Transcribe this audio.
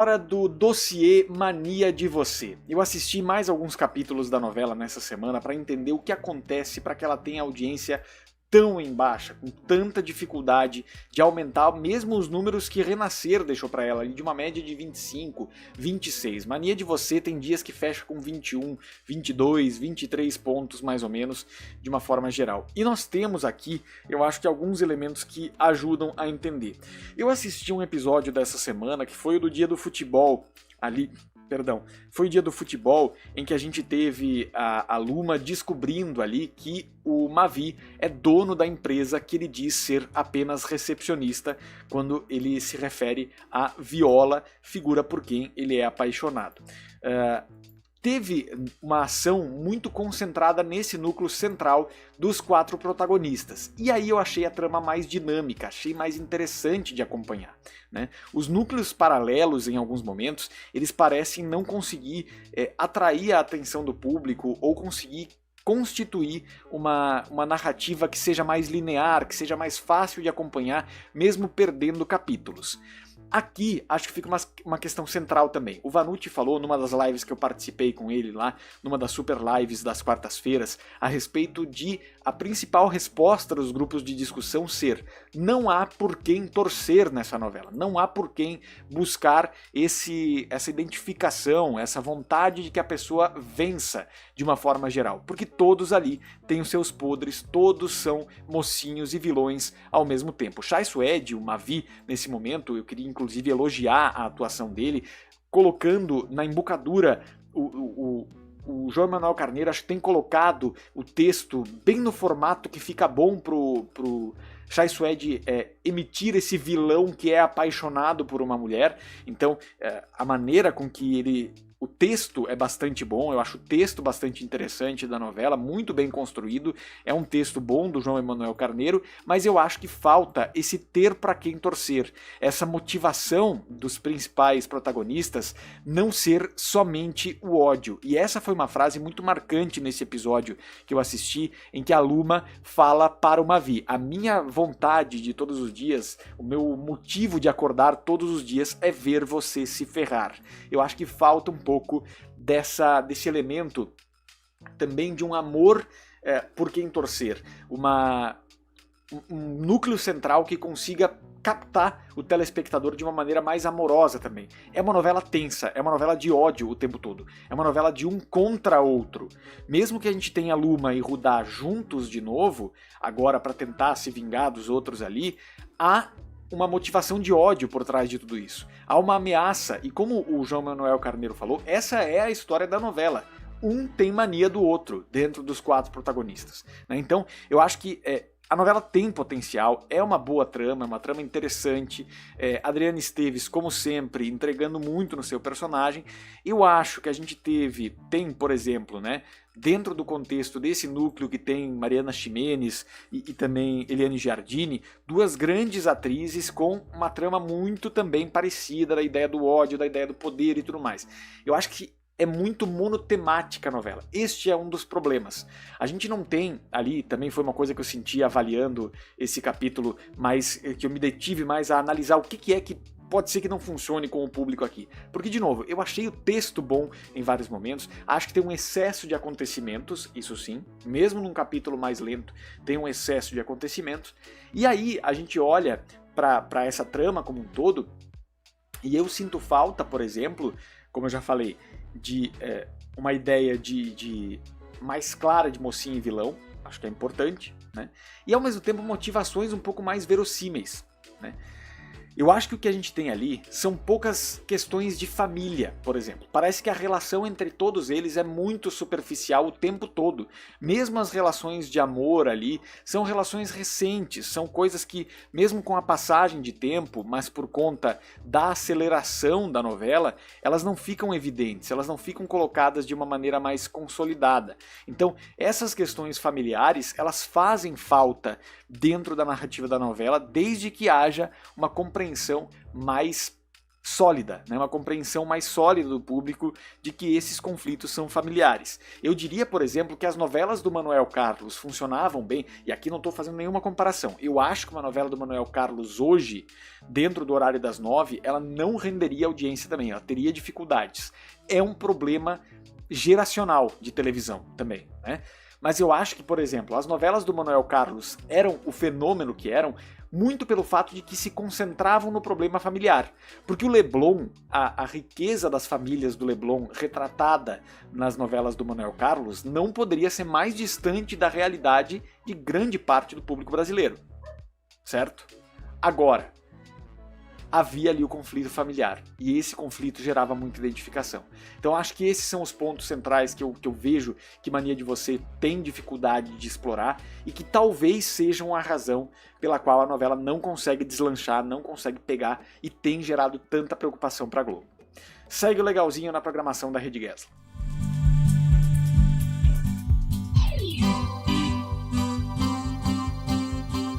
Hora do dossiê Mania de Você. Eu assisti mais alguns capítulos da novela nessa semana para entender o que acontece para que ela tenha audiência tão em baixa, com tanta dificuldade de aumentar mesmo os números que Renascer deixou para ela, de uma média de 25, 26. Mania de Você tem dias que fecha com 21, 22, 23 pontos mais ou menos, de uma forma geral. E nós temos aqui, eu acho que alguns elementos que ajudam a entender. Eu assisti um episódio dessa semana que foi o do dia do futebol, foi o dia do futebol em que a gente teve a Luma descobrindo ali que o Mavi é dono da empresa que ele diz ser apenas recepcionista quando ele se refere a Viola, figura por quem ele é apaixonado. Teve uma ação muito concentrada nesse núcleo central dos 4 protagonistas. E aí eu achei a trama mais dinâmica, achei mais interessante de acompanhar, né? Os núcleos paralelos, em alguns momentos, eles parecem não conseguir atrair a atenção do público ou conseguir constituir uma narrativa que seja mais linear, que seja mais fácil de acompanhar, mesmo perdendo capítulos. Aqui, acho que fica uma questão central também. O Vanucci falou numa das lives que eu participei com ele lá, numa das super lives das quartas-feiras, a respeito de a principal resposta dos grupos de discussão ser: não há por quem torcer nessa novela, não há por quem buscar essa identificação, essa vontade de que a pessoa vença de uma forma geral, porque todos ali têm os seus podres, todos são mocinhos e vilões ao mesmo tempo. Chai Suede, o Mavi, nesse momento, eu queria inclusive elogiar a atuação dele, colocando na embocadura o João Emanuel Carneiro, acho que tem colocado o texto bem no formato que fica bom pro Chai Suede emitir esse vilão que é apaixonado por uma mulher. Então, a maneira com que o texto é bastante bom, eu acho o texto bastante interessante da novela, muito bem construído, é um texto bom do João Emanuel Carneiro, mas eu acho que falta esse ter para quem torcer, essa motivação dos principais protagonistas não ser somente o ódio. E essa foi uma frase muito marcante nesse episódio que eu assisti, em que a Luma fala para o Mavi: a minha vontade de todos os dias, o meu motivo de acordar todos os dias é ver você se ferrar. Eu acho que falta um pouco desse elemento também de um amor por quem torcer, um núcleo central que consiga captar o telespectador de uma maneira mais amorosa também. É uma novela tensa, é uma novela de ódio o tempo todo, é uma novela de um contra outro. Mesmo que a gente tenha Luma e Rudá juntos de novo, agora para tentar se vingar dos outros ali, há uma motivação de ódio por trás de tudo isso. Há uma ameaça, e como o João Manuel Carneiro falou, essa é a história da novela. Um tem mania do outro dentro dos 4 protagonistas, né? Então, eu acho que a novela tem potencial, é uma boa trama, é uma trama interessante. Adriana Esteves, como sempre, entregando muito no seu personagem. Eu acho que a gente tem, por exemplo, né, dentro do contexto desse núcleo que tem Mariana Ximenes e também Eliane Giardini, 2 grandes atrizes com uma trama muito também parecida, da ideia do ódio, da ideia do poder e tudo mais. Eu acho que é muito monotemática a novela. Este é um dos problemas. A gente não tem ali, também foi uma coisa que eu senti avaliando esse capítulo, mas que eu me detive mais a analisar o que é que pode ser que não funcione com o público aqui. Porque, de novo, eu achei o texto bom em vários momentos, acho que tem um excesso de acontecimentos, isso sim, mesmo num capítulo mais lento, tem um excesso de acontecimentos, e aí a gente olha para essa trama como um todo, e eu sinto falta, por exemplo, como eu já falei, de uma ideia de mais clara de mocinho e vilão, acho que é importante, né? E ao mesmo tempo motivações um pouco mais verossímeis, né? Eu acho que o que a gente tem ali são poucas questões de família, por exemplo. Parece que a relação entre todos eles é muito superficial o tempo todo. Mesmo as relações de amor ali são relações recentes, são coisas que, mesmo com a passagem de tempo, mas por conta da aceleração da novela, elas não ficam evidentes, elas não ficam colocadas de uma maneira mais consolidada. Então, essas questões familiares, elas fazem falta dentro da narrativa da novela, desde que haja uma compreensão mais sólida, né? Uma compreensão mais sólida do público de que esses conflitos são familiares. Eu diria, por exemplo, que as novelas do Manuel Carlos funcionavam bem, e aqui não estou fazendo nenhuma comparação. Eu acho que uma novela do Manuel Carlos hoje, dentro do horário das 9, ela não renderia audiência também, ela teria dificuldades. É um problema geracional de televisão também, né? Mas eu acho que, por exemplo, as novelas do Manuel Carlos eram o fenômeno que eram muito pelo fato de que se concentravam no problema familiar. Porque o Leblon, a riqueza das famílias do Leblon retratada nas novelas do Manuel Carlos não poderia ser mais distante da realidade de grande parte do público brasileiro. Certo? Agora, havia ali o conflito familiar, e esse conflito gerava muita identificação. Então acho que esses são os pontos centrais que eu vejo que Mania de Você tem dificuldade de explorar, e que talvez sejam a razão pela qual a novela não consegue deslanchar, não consegue pegar, e tem gerado tanta preocupação para a Globo. Segue o legalzinho na programação da Rede Gessler.